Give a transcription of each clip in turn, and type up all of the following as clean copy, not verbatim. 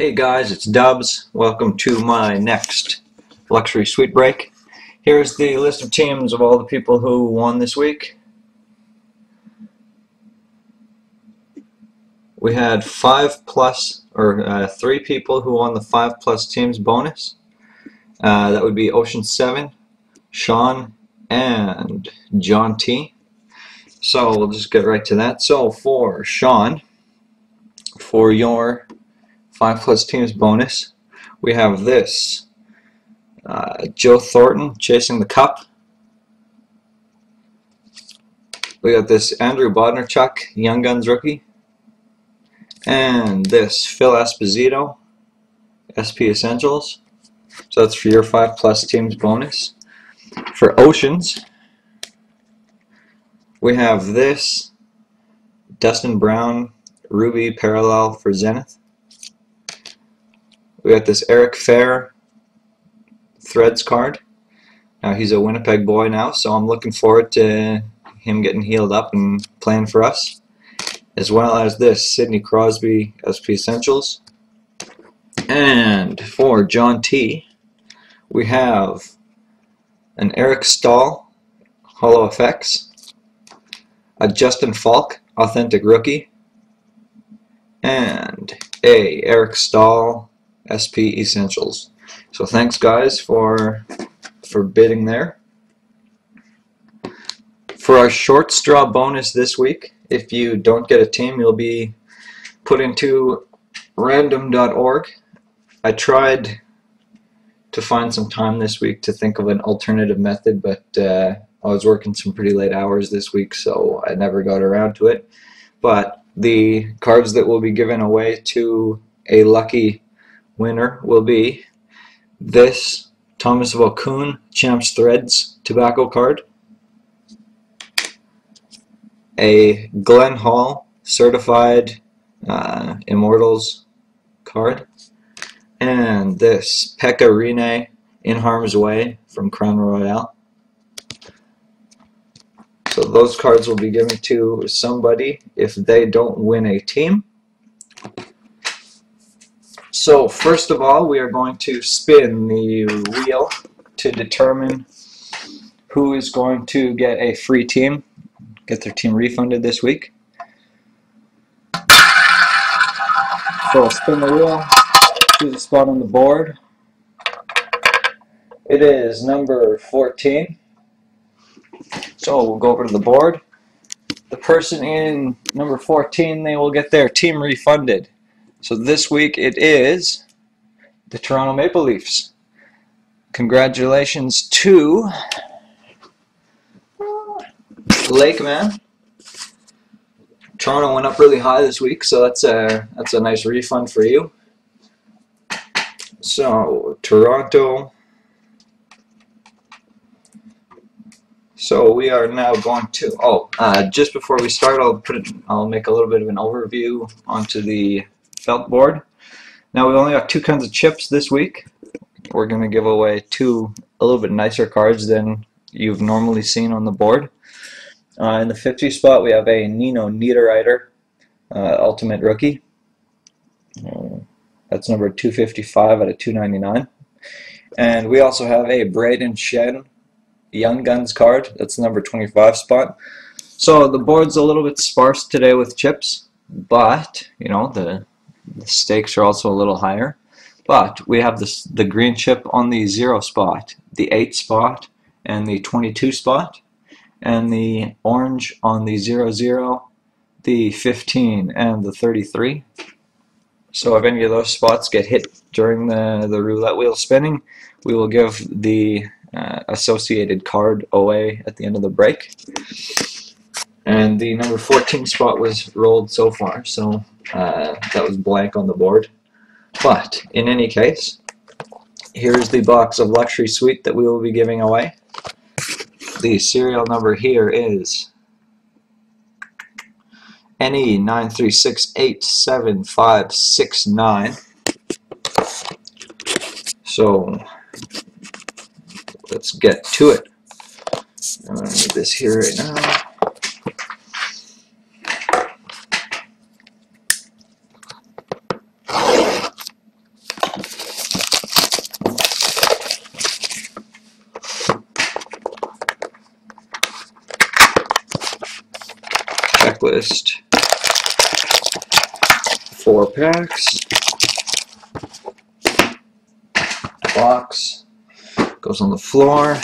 Hey guys, it's Dubs. Welcome to my next luxury suite break. Here's the list of teams of all the people who won this week. We had 3 people who won the 5+ teams bonus. That would be Ocean 7, Sean, and John T. So we'll just get right to that. So for Sean, for your 5+ teams bonus, we have this Joe Thornton chasing the cup. We got this Andrew Bodnarchuk Young Guns rookie, and this Phil Esposito SP Essentials. So that's for your 5+ teams bonus. For Oceans, we have this Dustin Brown Ruby Parallel for Zenith. We got this Eric Fair Threads card. Now he's a Winnipeg boy now, so I'm looking forward to him getting healed up and playing for us. As well as this Sidney Crosby SP Essentials. And for John T, we have an Eric Stahl Hollow Effects, a Justin Falk Authentic Rookie, and a Eric Stahl SP Essentials. So thanks guys for bidding there. For our short straw bonus this week, if you don't get a team, you'll be put into random.org. I tried to find some time this week to think of an alternative method, but I was working some pretty late hours this week, so I never got around to it. But the cards that will be given away to a lucky winner will be this Thomas Volkoon Champs Threads tobacco card, a Glenn Hall Certified Immortals card, and this Pekka Rinne In Harm's Way from Crown Royale. So those cards will be given to somebody if they don't win a team. So first of all, we are going to spin the wheel to determine who is going to get a free team, get their team refunded this week. So I'll spin the wheel, choose a spot on the board. It is number 14. So we'll go over to the board. The person in number 14, they will get their team refunded. So this week it is the Toronto Maple Leafs. Congratulations to Lakeman. Toronto went up really high this week, so that's a nice refund for you. So Toronto. So we are now going to. Just before we start, I'll make a little bit of an overview onto the felt board. Now we only got 2 kinds of chips this week. We're going to give away 2 a little bit nicer cards than you've normally seen on the board. In the 50 spot we have a Nino Niederreiter Ultimate Rookie. That's number 255 out of 299. And we also have a Braden Shen Young Guns card. That's the number 25 spot. So the board's a little bit sparse today with chips, but you know the stakes are also a little higher. But we have the green chip on the 0 spot, the 8 spot, and the 22 spot, and the orange on the 00, the 15, and the 33. So if any of those spots get hit during the roulette wheel spinning, we will give the associated card away at the end of the break. And the number 14 spot was rolled so far, so that was blank on the board. But in any case, here's the box of Luxury Suite that we will be giving away. The serial number here is NE9368759. So let's get to it. I'm going to need this here right now. checklist. 4 packs. Box goes on the floor.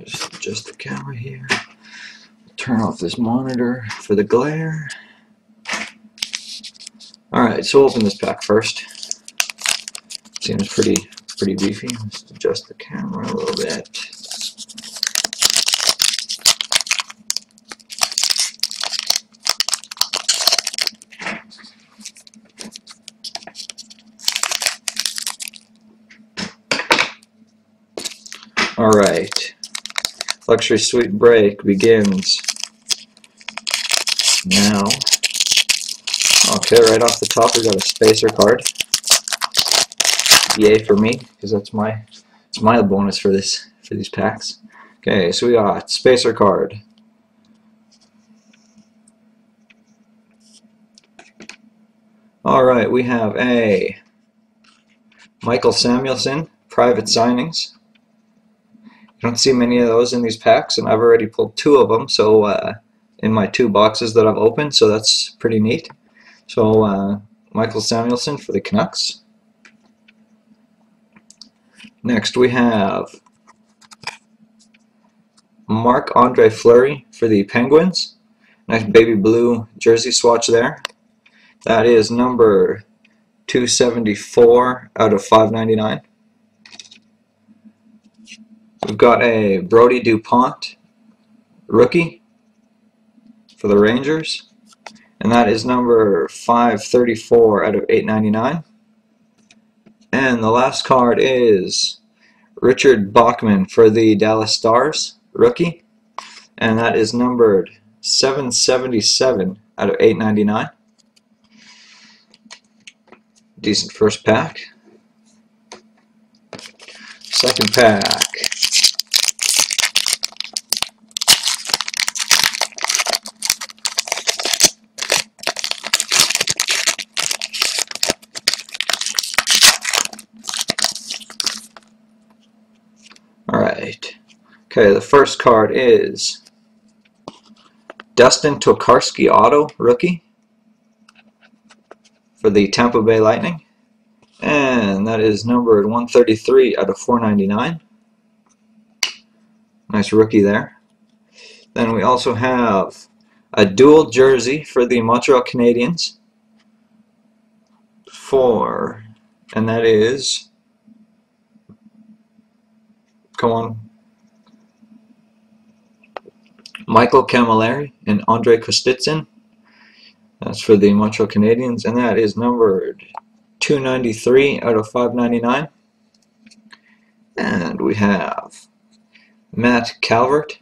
Just adjust the camera here. Turn off this monitor for the glare. Alright, so we'll open this pack first. Seems pretty beefy. Let's adjust the camera a little bit. Alright, Luxury Suite break begins now. Okay, right off the top we got a spacer card. Yay for me, because it's my bonus for these packs. Okay, so we got spacer card. Alright, we have a Michael Samuelson private signings. You don't see many of those in these packs, and I've already pulled 2 of them, so in my 2 boxes that I've opened, so that's pretty neat. So Michael Samuelson for the Canucks. Next we have Marc-Andre Fleury for the Penguins. Nice baby blue jersey swatch there. That is number 274 out of 599. We've got a Brody DuPont rookie for the Rangers, and that is number 534 out of 899. And the last card is Richard Bachman for the Dallas Stars rookie, and that is numbered 777 out of 899. Decent first pack. Second pack. Alright, okay, the first card is Dustin Tokarski auto rookie for the Tampa Bay Lightning, and that is numbered 133 out of 499. Nice rookie there. Then we also have a dual jersey for the Montreal Canadiens and that is, come on, Michael Camilleri and Andre Kostitsyn. That's for the Montreal Canadiens, and that is numbered 293 out of 599. And we have Matt Calvert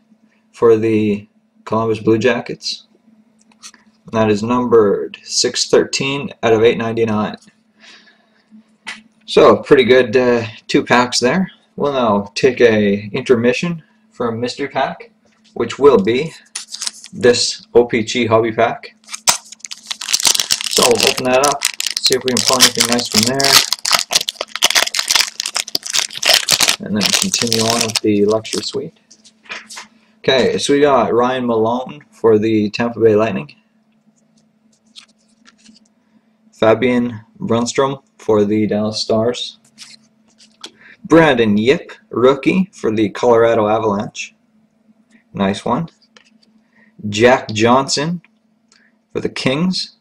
for the Columbus Blue Jackets. And that is numbered 613 out of 899. So pretty good 2 packs there. We'll now take a intermission for a mystery pack, which will be this OPG hobby pack. So we'll open that up, see if we can pull anything nice from there, and then continue on with the Luxury Suite. Okay, so we got Ryan Malone for the Tampa Bay Lightning, Fabian Brunstrom for the Dallas Stars, Brandon Yip, rookie for the Colorado Avalanche. Nice one. Jack Johnson for the Kings.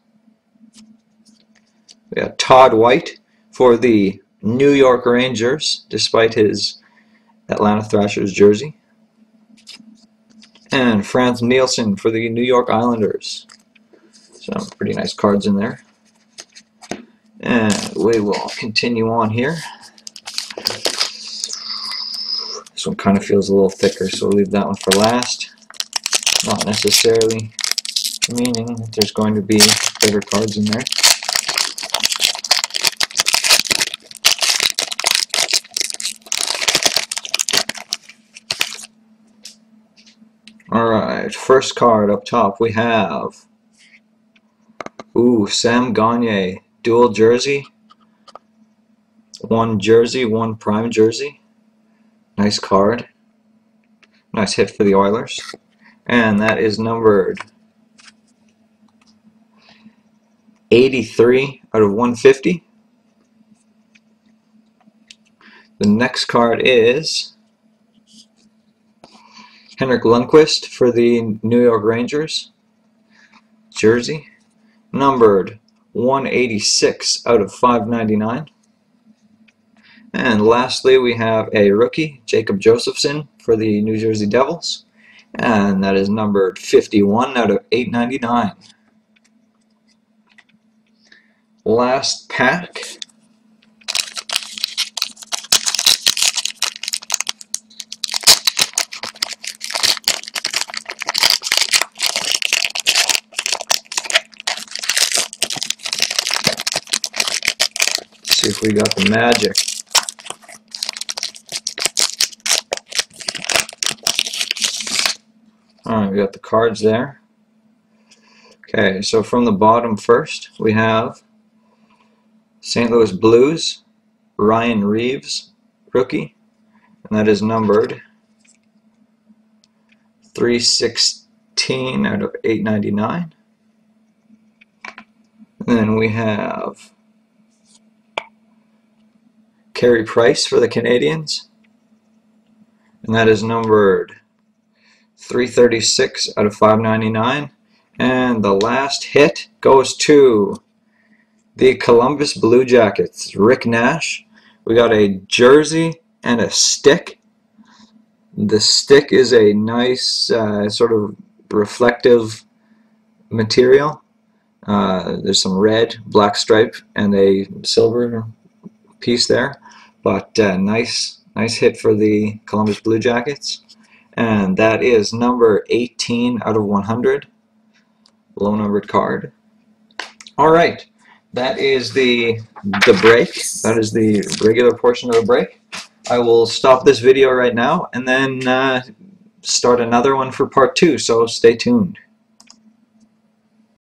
We got Todd White for the New York Rangers, despite his Atlanta Thrashers jersey. And Franz Nielsen for the New York Islanders. Some pretty nice cards in there. And we will continue on here. This one kind of feels a little thicker, so we'll leave that one for last. Not necessarily meaning that there's going to be bigger cards in there. Alright, first card up top we have Sam Gagner, dual jersey. One jersey, one prime jersey. Nice card. Nice hit for the Oilers. And that is numbered 83 out of 150. The next card is Henrik Lundqvist for the New York Rangers jersey, numbered 186 out of 599. And lastly, we have a rookie, Jacob Josephson for the New Jersey Devils, and that is numbered 51 out of 899. Last pack. See if we got the magic. Alright, we got the cards there. Okay, so from the bottom first, we have St. Louis Blues, Ryan Reeves, rookie, and that is numbered 316 out of 899. And then we have Carey Price for the Canadiens, and that is numbered 336 out of 599. And the last hit goes to the Columbus Blue Jackets, Rick Nash. We got a jersey and a stick. The stick is a nice sort of reflective material. There's some red, black stripe, and a silver piece there. But nice hit for the Columbus Blue Jackets. And that is number 18 out of 100. Low numbered card. Alright, that is the break. That is the regular portion of the break. I will stop this video right now and then start another one for part 2, so stay tuned.